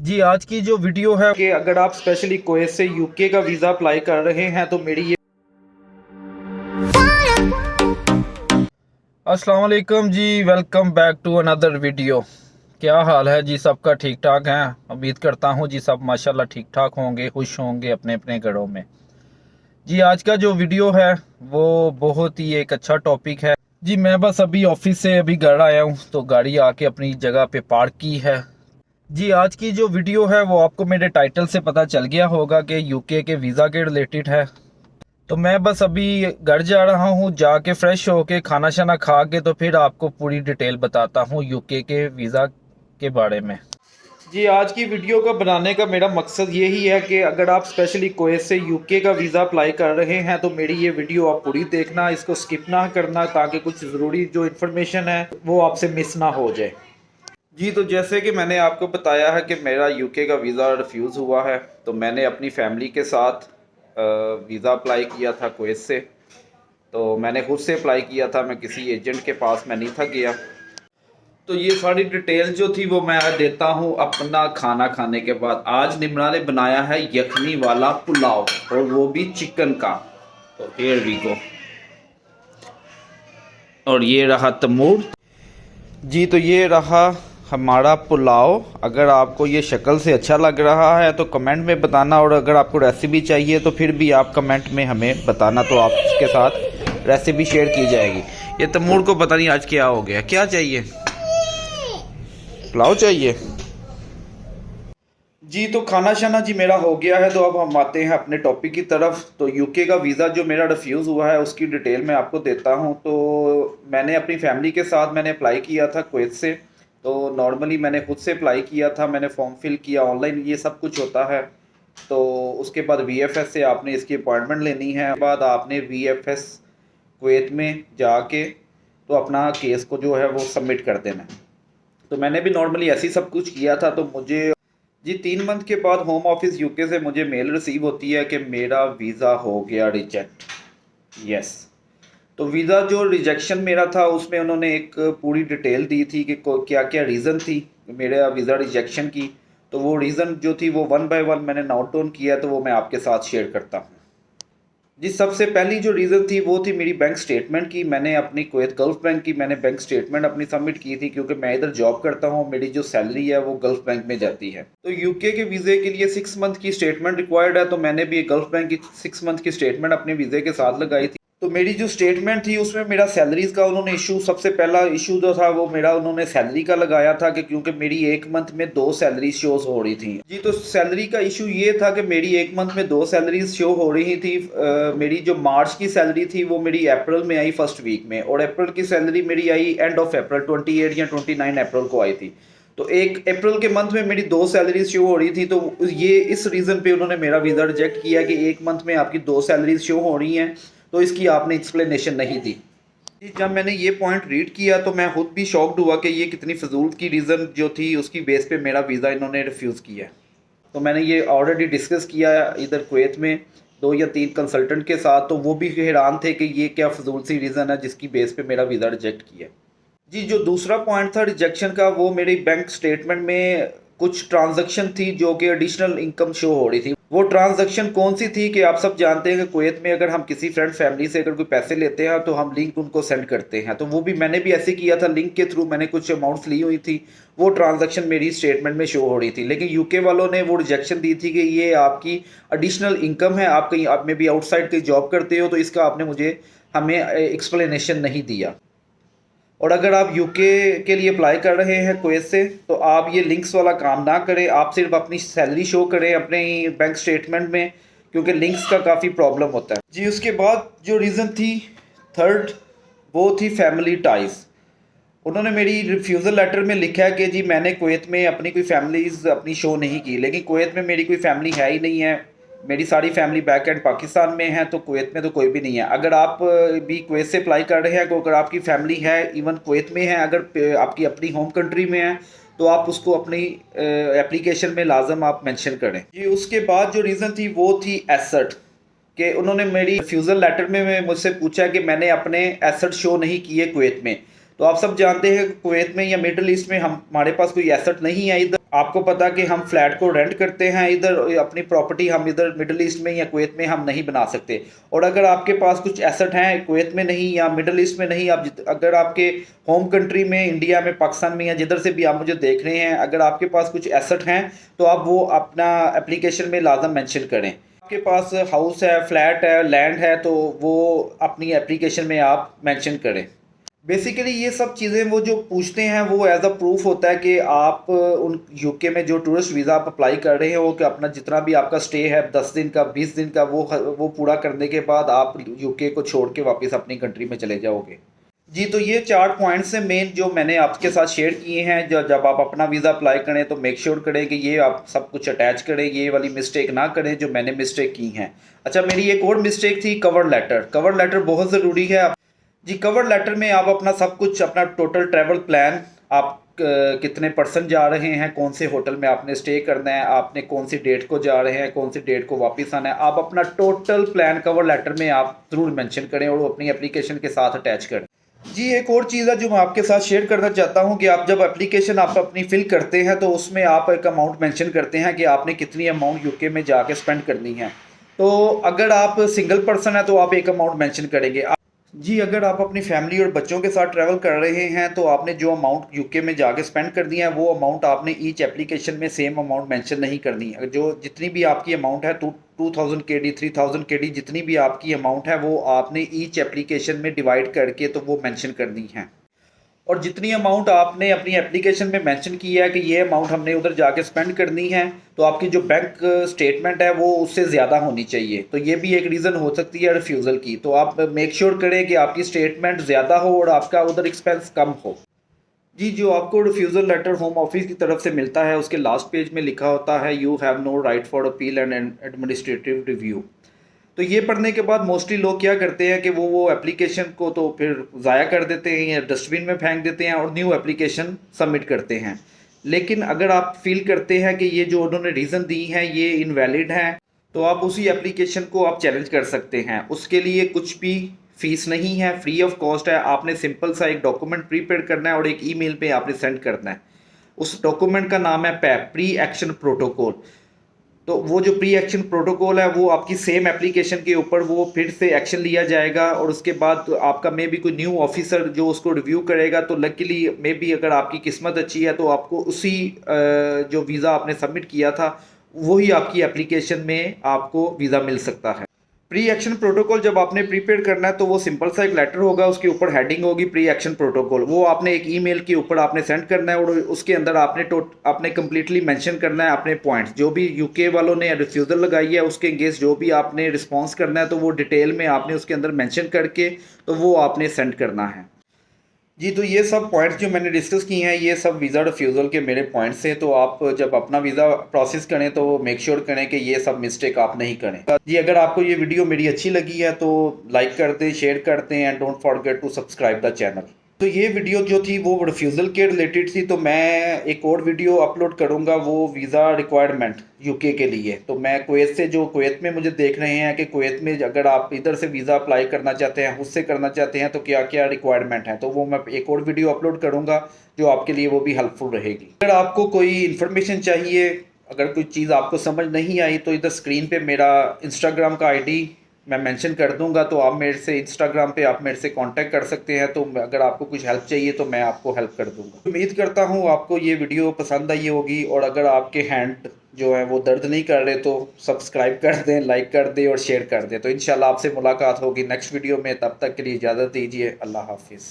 जी आज की जो वीडियो है कि अगर आप स्पेशली कुवैत से यूके का वीज़ा अप्लाई कर रहे हैं तो मेरी ये अस्सलाम वालेकुम जी। Welcome back to another video. क्या हाल है जी? सबका ठीक ठाक है? उम्मीद करता हूँ जी सब माशाल्लाह ठीक ठाक होंगे, खुश होंगे अपने अपने घरों में। जी आज का जो वीडियो है वो बहुत ही एक अच्छा टॉपिक है जी। मैं बस अभी ऑफिस से अभी घर आया हूँ तो गाड़ी आके अपनी जगह पे पार्क की है। जी आज की जो वीडियो है वो आपको मेरे टाइटल से पता चल गया होगा कि यूके के वीज़ा के रिलेटेड है। तो मैं बस अभी घर जा रहा हूँ, जाके फ्रेश होके खाना शाना खा के तो फिर आपको पूरी डिटेल बताता हूँ यूके के वीज़ा के बारे में। जी आज की वीडियो को बनाने का मेरा मकसद यही है कि अगर आप स्पेशली कुवैत से यूके का वीज़ा अप्लाई कर रहे हैं तो मेरी ये वीडियो आप पूरी देखना, इसको स्किप ना करना ताकि कुछ ज़रूरी जो इन्फॉर्मेशन है वो आपसे मिस ना हो जाए। जी तो जैसे कि मैंने आपको बताया है कि मेरा यूके का वीज़ा रिफ्यूज़ हुआ है, तो मैंने अपनी फैमिली के साथ वीज़ा अप्लाई किया था कुवैत से। तो मैंने खुद से अप्लाई किया था, मैं किसी एजेंट के पास मैं नहीं था गया। तो ये सारी डिटेल जो थी वो मैं देता हूँ अपना खाना खाने के बाद। आज निमरा ने बनाया है यखनी वाला पुलाव और वो भी चिकन का। तो हियर वी गो। और ये रहा तमूर। जी तो ये रहा हमारा पुलाव। अगर आपको ये शक्ल से अच्छा लग रहा है तो कमेंट में बताना, और अगर आपको रेसिपी चाहिए तो फिर भी आप कमेंट में हमें बताना, तो आपके साथ रेसिपी शेयर की जाएगी। ये तमूर को पता नहीं आज क्या हो गया, क्या चाहिए? पुलाव चाहिए जी। तो खाना शाना जी मेरा हो गया है, तो अब हम आते हैं अपने टॉपिक की तरफ। तो यूके का वीज़ा जो मेरा रिफ्यूज़ हुआ है उसकी डिटेल मैं आपको देता हूँ। तो मैंने अपनी फैमिली के साथ मैंने अप्लाई किया था कुवैत से। तो नॉर्मली मैंने खुद से अप्लाई किया था, मैंने फॉर्म फिल किया, ऑनलाइन ये सब कुछ होता है। तो उसके बाद वीएफएस से आपने इसकी अपॉइंटमेंट लेनी है, बाद आपने वीएफएस कुवैत में जाके तो अपना केस को जो है वो सबमिट कर देना है। तो मैंने भी नॉर्मली ऐसे ही सब कुछ किया था। तो मुझे जी 3 मंथ के बाद होम ऑफिस यूके से मुझे मेल रिसीव होती है कि मेरा वीज़ा हो गया रिजेक्ट। यस। तो वीज़ा जो रिजेक्शन मेरा था उसमें उन्होंने एक पूरी डिटेल दी थी कि क्या क्या रीज़न थी मेरा वीज़ा रिजेक्शन की। तो वो रीज़न जो थी वो वन बाय वन मैंने नोट डाउन किया, तो वो मैं आपके साथ शेयर करता हूँ। जी सबसे पहली जो रीज़न थी वो थी मेरी बैंक स्टेटमेंट की। मैंने अपनी कुवैत गल्फ बैंक की मैंने बैंक स्टेटमेंट अपनी सबमिट की थी, क्योंकि मैं इधर जॉब करता हूँ, मेरी जो सैलरी है वो गल्फ बैंक में जाती है। तो यूके के वीज़े के लिए 6 मंथ की स्टेटमेंट रिक्वायर्ड है, तो मैंने भी गल्फ बैंक की 6 मंथ की स्टेटमेंट अपने वीज़े के साथ लगाई थी। तो मेरी जो स्टेटमेंट थी उसमें मेरा सैलरीज का उन्होंने इशू, सबसे पहला इशू जो था वो मेरा उन्होंने सैलरी का लगाया था कि क्योंकि मेरी एक मंथ में 2 सैलरी शोज हो रही थी। जी तो सैलरी का इशू ये था कि मेरी एक मंथ में 2 सैलरीज शो हो रही थी। मेरी जो मार्च की सैलरी थी वो मेरी अप्रैल में आई फर्स्ट वीक में, और अप्रैल की सैलरी मेरी आई एंड ऑफ अप्रैल 28 या 29 अप्रैल को आई थी। तो एक अप्रैल के मंथ में मेरी 2 सैलरीज शो हो रही थी। तो ये इस रीज़न पे उन्होंने मेरा वीज़ा रिजेक्ट किया कि एक मंथ में आपकी 2 सैलरीज शो हो रही हैं, तो इसकी आपने एक्सप्लेनेशन नहीं दी। जब मैंने ये पॉइंट रीड किया तो मैं खुद भी शॉक्ड हुआ कि ये कितनी फजूल की रीज़न जो थी उसकी बेस पे मेरा वीज़ा इन्होंने रिफ्यूज़ किया। तो मैंने ये ऑलरेडी डिस्कस किया इधर कुवैत में 2 या 3 कंसल्टेंट के साथ, तो वो भी हैरान थे कि ये क्या फजूल सी रीज़न है जिसकी बेस पे मेरा वीज़ा रिजेक्ट किया। जी जो दूसरा पॉइंट था रिजेक्शन का, वो मेरी बैंक स्टेटमेंट में कुछ ट्रांजैक्शन थी जो कि एडिशनल इनकम शो हो रही थी। वो ट्रांजैक्शन कौन सी थी कि आप सब जानते हैं कि कुवैत में अगर हम किसी फ्रेंड फैमिली से अगर कोई पैसे लेते हैं तो हम लिंक उनको सेंड करते हैं। तो वो भी मैंने भी ऐसे किया था, लिंक के थ्रू मैंने कुछ अमाउंट्स ली हुई थी। वो ट्रांजैक्शन मेरी स्टेटमेंट में शो हो रही थी, लेकिन यूके वालों ने वो रिजेक्शन दी थी कि ये आपकी एडिशनल इनकम है, आप कहीं आप में भी आउटसाइड कहीं जॉब करते हो, तो इसका आपने हमें एक्सप्लेनेशन नहीं दिया। और अगर आप यूके के लिए अप्लाई कर रहे हैं कुवैत से तो आप ये लिंक्स वाला काम ना करें, आप सिर्फ अपनी सैलरी शो करें अपने बैंक स्टेटमेंट में, क्योंकि लिंक्स का काफ़ी प्रॉब्लम होता है। जी उसके बाद जो रीज़न थी थर्ड, वो थी फैमिली टाइज। उन्होंने मेरी रिफ्यूज़ल लेटर में लिखा है कि जी मैंने कुवैत में अपनी कोई फैमिलीज़ अपनी शो नहीं की, लेकिन कुवैत में मेरी कोई फैमिली है ही नहीं है। मेरी सारी फैमिली बैक एंड पाकिस्तान में है, तो कुवैत में तो कोई भी नहीं है। अगर आप भी कुवैत से अप्लाई कर रहे हैं, तो अगर आपकी फैमिली है इवन कुवैत में है, अगर आपकी अपनी होम कंट्री में है, तो आप उसको अपनी एप्लीकेशन में लाजम आप मेंशन करें। जी उसके बाद जो रीज़न थी वो थी एसेट, कि उन्होंने मेरी रिफ्यूज़ल लेटर में मुझसे पूछा कि मैंने अपने एसेट शो नहीं किए कुवैत में। तो आप सब जानते हैं कि कुवैत में या मिडल ईस्ट में हमारे पास कोई एसेट नहीं है इधर। आपको पता कि हम फ्लैट को रेंट करते हैं, इधर अपनी प्रॉपर्टी हम इधर मिडल ईस्ट में या कुवैत में हम नहीं बना सकते। और अगर आपके पास कुछ एसेट हैं कुवैत में नहीं या मिडल ईस्ट में नहीं, आप अगर आपके होम कंट्री में इंडिया में पाकिस्तान में या जिधर से भी आप मुझे देख रहे हैं, अगर आपके पास कुछ एसेट हैं तो आप वो अपना एप्लीकेशन में लाजम मेंशन करें। आपके पास हाउस है, फ्लैट है, लैंड है, तो वो अपनी एप्लीकेशन में आप मेंशन करें। बेसिकली ये सब चीज़ें वो जो पूछते हैं वो एज अ प्रूफ होता है कि आप उन यूके में जो टूरिस्ट वीज़ा आप अप्लाई कर रहे हो कि अपना जितना भी आपका स्टे है 10 दिन का 20 दिन का वो पूरा करने के बाद आप यूके को छोड़ के वापस अपनी कंट्री में चले जाओगे। जी, तो ये 4 पॉइंट्स हैं मेन जो मैंने आपके साथ शेयर किए हैं। जब आप अपना वीज़ा अप्लाई करें तो मेक श्योर करें कि ये आप सब कुछ अटैच करें, ये वाली मिस्टेक ना करें जो मैंने मिस्टेक की हैं। अच्छा, मेरी एक और मिस्टेक थी कवर लेटर। कवर लेटर बहुत ज़रूरी है। जी, कवर लेटर में आप अपना सब कुछ, अपना टोटल ट्रैवल प्लान, आप कितने पर्सन जा रहे हैं, कौन से होटल में आपने स्टे करना है, आपने कौन सी डेट को जा रहे हैं, कौन सी डेट को वापस आना है, आप अपना टोटल प्लान कवर लेटर में आप ज़रूर मेंशन करें और अपनी एप्लीकेशन के साथ अटैच करें। जी, एक और चीज़ है जो मैं आपके साथ शेयर करना चाहता हूँ कि आप जब एप्लीकेशन आप अपनी फ़िल करते हैं तो उसमें आप एक अमाउंट मेंशन करते हैं कि आपने कितनी अमाउंट यूके में जाके स्पेंड करनी है। तो अगर आप सिंगल पर्सन है तो आप एक अमाउंट मेंशन करेंगे। जी, अगर आप अपनी फैमिली और बच्चों के साथ ट्रैवल कर रहे हैं तो आपने जो अमाउंट यूके में जाके स्पेंड कर दिया है वो अमाउंट आपने ईच एप्लीकेशन में सेम अमाउंट मेंशन नहीं करनी है। जो जितनी भी आपकी अमाउंट है 2000 केडी 3000 केडी जितनी भी आपकी अमाउंट है वो आपने ईच एप्लीकेशन में डिवाइड करके तो वो मेंशन करनी है। और जितनी अमाउंट आपने अपनी एप्लीकेशन में मेंशन की है कि ये अमाउंट हमने उधर जाके स्पेंड करनी है, तो आपकी जो बैंक स्टेटमेंट है वो उससे ज़्यादा होनी चाहिए। तो ये भी एक रीज़न हो सकती है रिफ्यूज़ल की। तो आप मेक श्योर करें कि आपकी स्टेटमेंट ज़्यादा हो और आपका उधर एक्सपेंस कम हो। जी, जो आपको रिफ्यूज़ल लेटर होम ऑफिस की तरफ से मिलता है उसके लास्ट पेज में लिखा होता है you have no right for appeal and administrative review. तो ये पढ़ने के बाद मोस्टली लोग क्या करते हैं कि वो एप्लीकेशन को तो फिर ज़ाया कर देते हैं या डस्टबिन में फेंक देते हैं और न्यू एप्लीकेशन सबमिट करते हैं। लेकिन अगर आप फील करते हैं कि ये जो उन्होंने रीज़न दी हैं ये इनवैलिड हैं, तो आप उसी एप्लीकेशन को आप चैलेंज कर सकते हैं। उसके लिए कुछ भी फीस नहीं है, फ्री ऑफ कॉस्ट है। आपने सिंपल सा एक डॉक्यूमेंट प्रीपेयर करना है और एक ईमेल पे आपने सेंड करना है। उस डॉक्यूमेंट का नाम है पैप, प्री एक्शन प्रोटोकॉल। तो वो जो प्री एक्शन प्रोटोकॉल है वो आपकी सेम एप्लीकेशन के ऊपर वो फिर से एक्शन लिया जाएगा और उसके बाद आपका मे बी कोई न्यू ऑफिसर जो उसको रिव्यू करेगा, तो लकीली मे बी अगर आपकी किस्मत अच्छी है तो आपको उसी जो वीज़ा आपने सबमिट किया था वही आपकी एप्लीकेशन में आपको वीज़ा मिल सकता है। प्री एक्शन प्रोटोकॉल जब आपने प्रीपेयर करना है तो वो सिंपल सा एक लेटर होगा, उसके ऊपर हेडिंग होगी प्री एक्शन प्रोटोकॉल। वो आपने एक ईमेल के ऊपर आपने सेंड करना है और उसके अंदर आपने कंप्लीटली मेंशन करना है अपने पॉइंट्स। जो भी यूके वालों ने रिफ्यूज़ल लगाई है उसके अगेंस्ट जो भी आपने रिस्पॉन्स करना है तो वो डिटेल में आपने उसके अंदर मैंशन करके तो वो आपने सेंड करना है। जी, तो ये सब पॉइंट्स जो मैंने डिस्कस किए हैं ये सब वीज़ा रिफ्यूज़ल के मेरे पॉइंट्स हैं। तो आप जब अपना वीज़ा प्रोसेस करें तो मेक श्योर करें कि ये सब मिस्टेक आप नहीं करें। जी, अगर आपको ये वीडियो मेरी अच्छी लगी है तो लाइक कर दें, शेयर कर दें and don't forget to subscribe the channel. तो ये वीडियो जो थी वो रिफ्यूज़ल के रिलेटेड थी। तो मैं एक और वीडियो अपलोड करूँगा वो वीज़ा रिक्वायरमेंट यूके के लिए। तो मैं कुवैत से, जो कुवैत में मुझे देख रहे हैं कि कुवैत में अगर आप इधर से वीज़ा अप्लाई करना चाहते हैं, उससे करना चाहते हैं तो क्या क्या रिक्वायरमेंट है, तो वो मैं एक और वीडियो अपलोड करूँगा जो आपके लिए वो भी हेल्पफुल रहेगी। अगर आपको कोई इन्फॉर्मेशन चाहिए, अगर कोई चीज़ आपको समझ नहीं आई तो इधर स्क्रीन पे मेरा इंस्टाग्राम का आईडी मैं मेंशन कर दूंगा, तो आप मेरे से इंस्टाग्राम पे आप मेरे से कांटेक्ट कर सकते हैं। तो अगर आपको कुछ हेल्प चाहिए तो मैं आपको हेल्प कर दूंगा। उम्मीद करता हूँ आपको ये वीडियो पसंद आई होगी और अगर आपके हैंड जो है वो दर्द नहीं कर रहे तो सब्सक्राइब कर दें, लाइक कर दें और शेयर कर दें। तो इंशाल्लाह आपसे मुलाकात होगी नेक्स्ट वीडियो में। तब तक के लिए इजाज़त दीजिए। अल्लाह हाफिज़।